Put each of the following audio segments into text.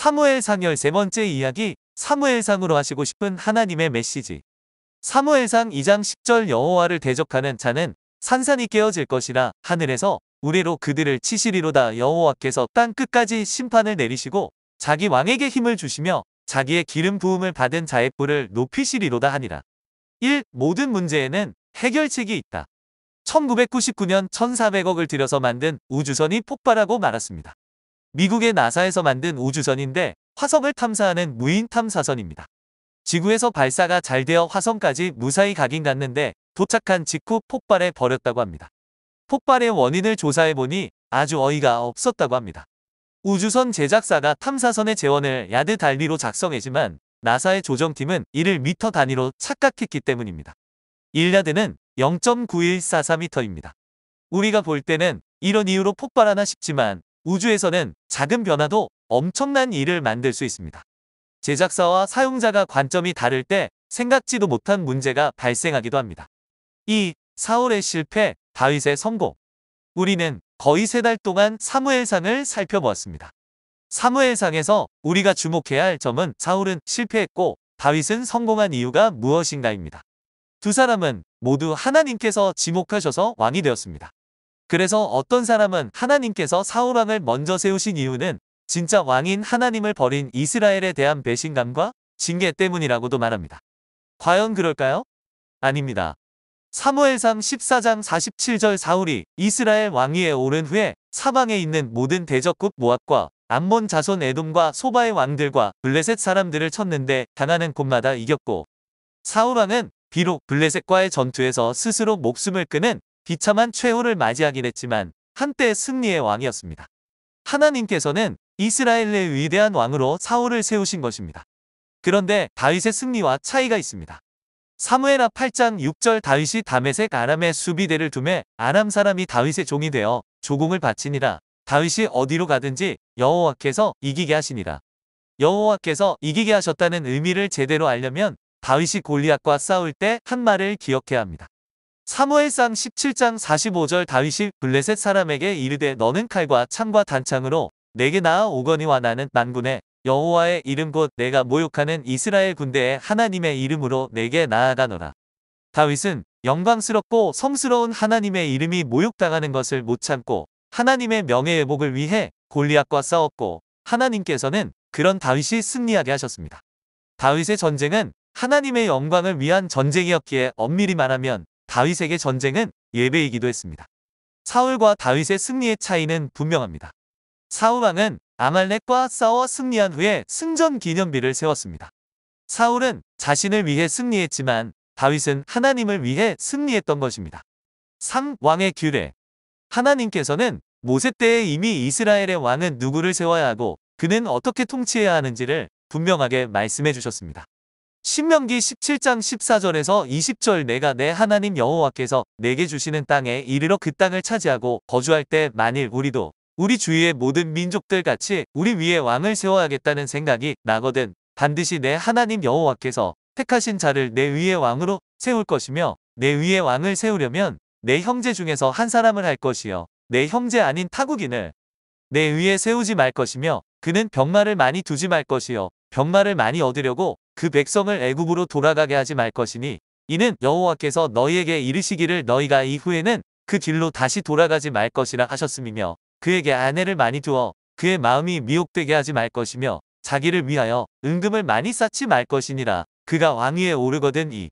사무엘상 13번째 이야기, 사무엘상으로 하시고 싶은 하나님의 메시지. 사무엘상 2장 10절 여호와를 대적하는 자는 산산이 깨어질 것이라 하늘에서 우레로 그들을 치시리로다. 여호와께서 땅 끝까지 심판을 내리시고 자기 왕에게 힘을 주시며 자기의 기름 부음을 받은 자의 뿔을 높이시리로다 하니라. 1. 모든 문제에는 해결책이 있다. 1999년 1400억을 들여서 만든 우주선이 폭발하고 말았습니다. 미국의 나사에서 만든 우주선인데 화성을 탐사하는 무인 탐사선입니다. 지구에서 발사가 잘 되어 화성까지 무사히 가긴 갔는데 도착한 직후 폭발해 버렸다고 합니다. 폭발의 원인을 조사해보니 아주 어이가 없었다고 합니다. 우주선 제작사가 탐사선의 재원을 야드 단위로 작성했지만 나사의 조정팀은 이를 미터 단위로 착각했기 때문입니다. 1야드는 0.9143m입니다. 우리가 볼 때는 이런 이유로 폭발하나 싶지만 우주에서는 작은 변화도 엄청난 일을 만들 수 있습니다. 제작사와 사용자가 관점이 다를 때 생각지도 못한 문제가 발생하기도 합니다. 2. 사울의 실패, 다윗의 성공. 우리는 거의 3달 동안 사무엘상을 살펴보았습니다. 사무엘상에서 우리가 주목해야 할 점은 사울은 실패했고 다윗은 성공한 이유가 무엇인가입니다. 두 사람은 모두 하나님께서 지목하셔서 왕이 되었습니다. 그래서 어떤 사람은 하나님께서 사울왕을 먼저 세우신 이유는 진짜 왕인 하나님을 버린 이스라엘에 대한 배신감과 징계 때문이라고도 말합니다. 과연 그럴까요? 아닙니다. 사무엘상 14장 47절 사울이 이스라엘 왕위에 오른 후에 사방에 있는 모든 대적국 모압과 암몬 자손 에돔과 소바의 왕들과 블레셋 사람들을 쳤는데 당하는 곳마다 이겼고, 사울왕은 비록 블레셋과의 전투에서 스스로 목숨을 끊은 비참한 최후를 맞이하긴 했지만 한때 승리의 왕이었습니다. 하나님께서는 이스라엘의 위대한 왕으로 사울을 세우신 것입니다. 그런데 다윗의 승리와 차이가 있습니다. 사무엘하 8장 6절 다윗이 다메섹 아람에 수비대를 두매 아람 사람이 다윗의 종이 되어 조공을 바치니라. 다윗이 어디로 가든지 여호와께서 이기게 하시니라. 여호와께서 이기게 하셨다는 의미를 제대로 알려면 다윗이 골리앗과 싸울 때 한 말을 기억해야 합니다. 사무엘상 17장 45절 다윗이 블레셋 사람에게 이르되 너는 칼과 창과 단창으로 내게 나아오거니와 나는 만군의 여호와의 이름 곧 내가 모욕하는 이스라엘 군대의 하나님의 이름으로 내게 나아가노라. 다윗은 영광스럽고 성스러운 하나님의 이름이 모욕당하는 것을 못 참고 하나님의 명예회복을 위해 골리앗과 싸웠고 하나님께서는 그런 다윗이 승리하게 하셨습니다. 다윗의 전쟁은 하나님의 영광을 위한 전쟁이었기에 엄밀히 말하면 다윗에게 전쟁은 예배이기도 했습니다. 사울과 다윗의 승리의 차이는 분명합니다. 사울왕은 아말렉과 싸워 승리한 후에 승전 기념비를 세웠습니다. 사울은 자신을 위해 승리했지만 다윗은 하나님을 위해 승리했던 것입니다. 3. 왕의 규례. 하나님께서는 모세 때에 이미 이스라엘의 왕은 누구를 세워야 하고 그는 어떻게 통치해야 하는지를 분명하게 말씀해 주셨습니다. 신명기 17장 14절에서 20절 내가 내 하나님 여호와께서 내게 주시는 땅에 이르러 그 땅을 차지하고 거주할 때 만일 우리도 우리 주위의 모든 민족들 같이 우리 위에 왕을 세워야겠다는 생각이 나거든 반드시 내 하나님 여호와께서 택하신 자를 내 위에 왕으로 세울 것이며 내 위에 왕을 세우려면 내 형제 중에서 한 사람을 할 것이요 내 형제 아닌 타국인을 내 위에 세우지 말 것이며 그는 병마를 많이 두지 말 것이요 병마를 많이 얻으려고 그 백성을 애굽으로 돌아가게 하지 말 것이니 이는 여호와께서 너희에게 이르시기를 너희가 이후에는 그 길로 다시 돌아가지 말 것이라 하셨음이며 그에게 아내를 많이 두어 그의 마음이 미혹되게 하지 말 것이며 자기를 위하여 은금을 많이 쌓지 말 것이니라. 그가 왕위에 오르거든 이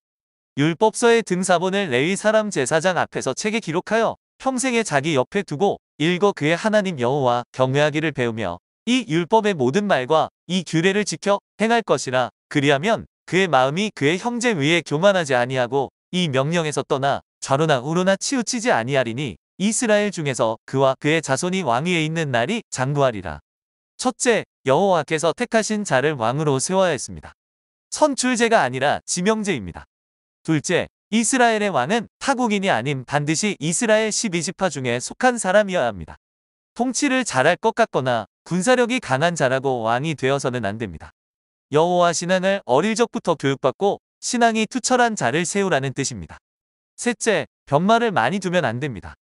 율법서의 등사본을 레위 사람 제사장 앞에서 책에 기록하여 평생에 자기 옆에 두고 읽어 그의 하나님 여호와 경외하기를 배우며 이 율법의 모든 말과 이 규례를 지켜 행할 것이라. 그리하면 그의 마음이 그의 형제 위에 교만하지 아니하고 이 명령에서 떠나 좌로나 우로나 치우치지 아니하리니 이스라엘 중에서 그와 그의 자손이 왕위에 있는 날이 장구하리라. 첫째, 여호와께서 택하신 자를 왕으로 세워야 했습니다. 선출제가 아니라 지명제입니다. 둘째, 이스라엘의 왕은 타국인이 아닌 반드시 이스라엘 12지파 중에 속한 사람이어야 합니다. 통치를 잘할 것 같거나 군사력이 강한 자라고 왕이 되어서는 안 됩니다. 여호와 신앙을 어릴 적부터 교육받고 신앙이 투철한 자를 세우라는 뜻입니다. 셋째, 병마를 많이 두면 안 됩니다.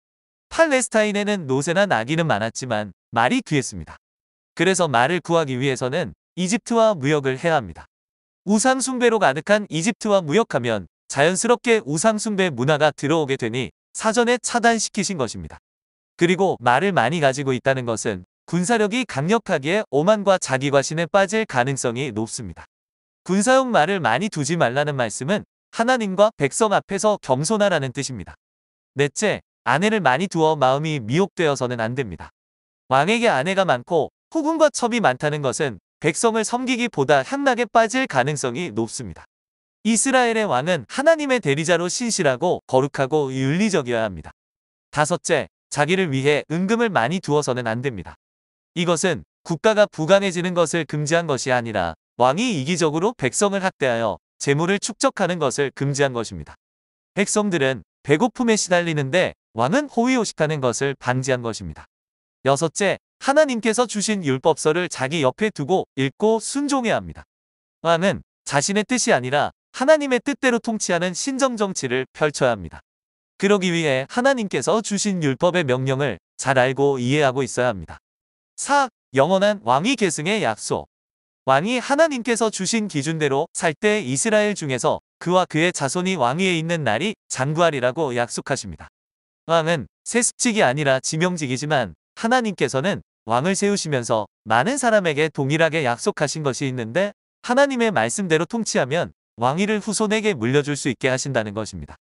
팔레스타인에는 노새나 나귀는 많았지만 말이 귀했습니다. 그래서 말을 구하기 위해서는 이집트와 무역을 해야 합니다. 우상 숭배로 가득한 이집트와 무역하면 자연스럽게 우상 숭배 문화가 들어오게 되니 사전에 차단시키신 것입니다. 그리고 말을 많이 가지고 있다는 것은 군사력이 강력하기에 오만과 자기과신에 빠질 가능성이 높습니다. 군사용 말을 많이 두지 말라는 말씀은 하나님과 백성 앞에서 겸손하라는 뜻입니다. 넷째, 아내를 많이 두어 마음이 미혹되어서는 안 됩니다. 왕에게 아내가 많고 후궁과 첩이 많다는 것은 백성을 섬기기보다 향락에 빠질 가능성이 높습니다. 이스라엘의 왕은 하나님의 대리자로 신실하고 거룩하고 윤리적이어야 합니다. 다섯째, 자기를 위해 은금을 많이 두어서는 안 됩니다. 이것은 국가가 부강해지는 것을 금지한 것이 아니라 왕이 이기적으로 백성을 학대하여 재물을 축적하는 것을 금지한 것입니다. 백성들은 배고픔에 시달리는데 왕은 호의호식하는 것을 방지한 것입니다. 여섯째, 하나님께서 주신 율법서를 자기 옆에 두고 읽고 순종해야 합니다. 왕은 자신의 뜻이 아니라 하나님의 뜻대로 통치하는 신정정치를 펼쳐야 합니다. 그러기 위해 하나님께서 주신 율법의 명령을 잘 알고 이해하고 있어야 합니다. 4. 영원한 왕위 계승의 약속. 왕이 하나님께서 주신 기준대로 살 때 이스라엘 중에서 그와 그의 자손이 왕위에 있는 날이 장구하리라고 약속하십니다. 왕은 세습직이 아니라 지명직이지만 하나님께서는 왕을 세우시면서 많은 사람에게 동일하게 약속하신 것이 있는데 하나님의 말씀대로 통치하면 왕위를 후손에게 물려줄 수 있게 하신다는 것입니다.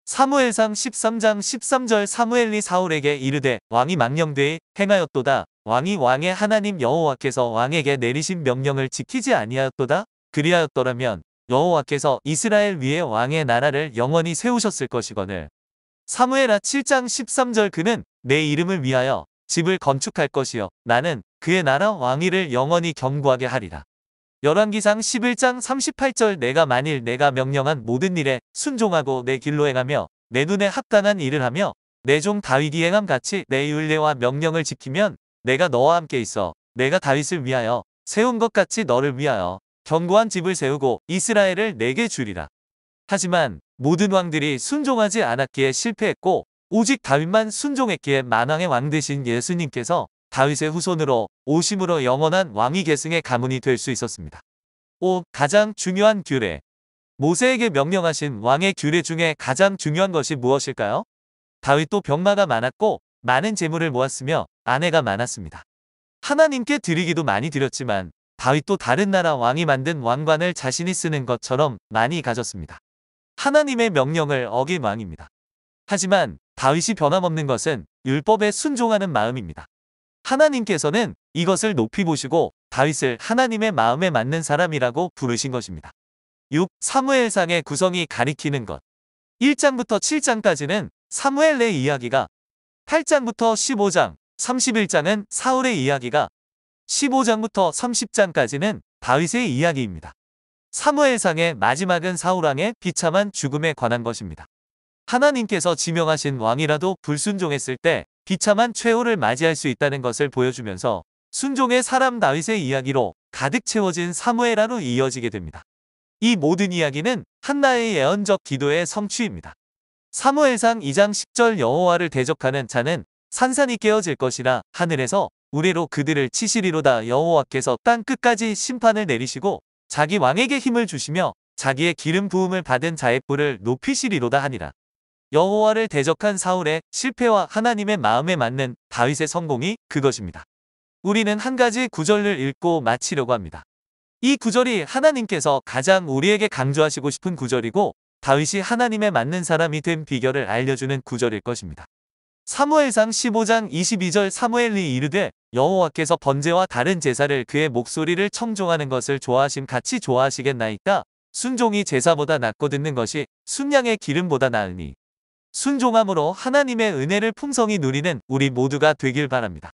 사무엘상 13장 13절 사무엘이 사울에게 이르되 왕이 망령되이 행하였도다. 왕이 왕의 하나님 여호와께서 왕에게 내리신 명령을 지키지 아니하였도다. 그리하였더라면 여호와께서 이스라엘 위에 왕의 나라를 영원히 세우셨을 것이거늘. 사무엘하 7장 13절 그는 내 이름을 위하여 집을 건축할 것이요 나는 그의 나라 왕위를 영원히 견고하게 하리라. 열왕기상 11장 38절 내가 만일 내가 명령한 모든 일에 순종하고 내 길로 행하며 내 눈에 합당한 일을 하며 내 종 다윗이 행함 같이 내 율례와 명령을 지키면 내가 너와 함께 있어 내가 다윗을 위하여 세운 것 같이 너를 위하여 견고한 집을 세우고 이스라엘을 내게 주리라. 하지만 모든 왕들이 순종하지 않았기에 실패했고 오직 다윗만 순종했기에 만왕의 왕 되신 예수님께서 다윗의 후손으로 오심으로 영원한 왕위 계승의 가문이 될 수 있었습니다. 5. 가장 중요한 규례. 모세에게 명령하신 왕의 규례 중에 가장 중요한 것이 무엇일까요? 다윗도 병마가 많았고 많은 재물을 모았으며 아내가 많았습니다. 하나님께 드리기도 많이 드렸지만 다윗도 다른 나라 왕이 만든 왕관을 자신이 쓰는 것처럼 많이 가졌습니다. 하나님의 명령을 어긴 왕입니다. 하지만 다윗이 변함없는 것은 율법에 순종하는 마음입니다. 하나님께서는 이것을 높이 보시고 다윗을 하나님의 마음에 맞는 사람이라고 부르신 것입니다. 6. 사무엘상의 구성이 가리키는 것. 1장부터 7장까지는 사무엘의 이야기가, 8장부터 15장, 31장은 사울의 이야기가, 15장부터 30장까지는 다윗의 이야기입니다. 사무엘상의 마지막은 사울왕의 비참한 죽음에 관한 것입니다. 하나님께서 지명하신 왕이라도 불순종했을 때 비참한 최후를 맞이할 수 있다는 것을 보여주면서 순종의 사람 다윗의 이야기로 가득 채워진 사무엘하로 이어지게 됩니다. 이 모든 이야기는 한나의 예언적 기도의 성취입니다. 사무엘상 2장 10절 여호와를 대적하는 자는 산산이 깨어질 것이라 하늘에서 우레로 그들을 치시리로다. 여호와께서 땅 끝까지 심판을 내리시고 자기 왕에게 힘을 주시며 자기의 기름 부음을 받은 자의 뿔을 높이시리로다 하니라. 여호와를 대적한 사울의 실패와 하나님의 마음에 맞는 다윗의 성공이 그것입니다. 우리는 한 가지 구절을 읽고 마치려고 합니다. 이 구절이 하나님께서 가장 우리에게 강조하시고 싶은 구절이고 다윗이 하나님에 맞는 사람이 된 비결을 알려주는 구절일 것입니다. 사무엘상 15장 22절 사무엘이 이르되 여호와께서 번제와 다른 제사를 그의 목소리를 청종하는 것을 좋아하심 같이 좋아하시겠나이까. 순종이 제사보다 낫고 듣는 것이 순양의 기름보다 나으니. 순종함으로 하나님의 은혜를 풍성히 누리는 우리 모두가 되길 바랍니다.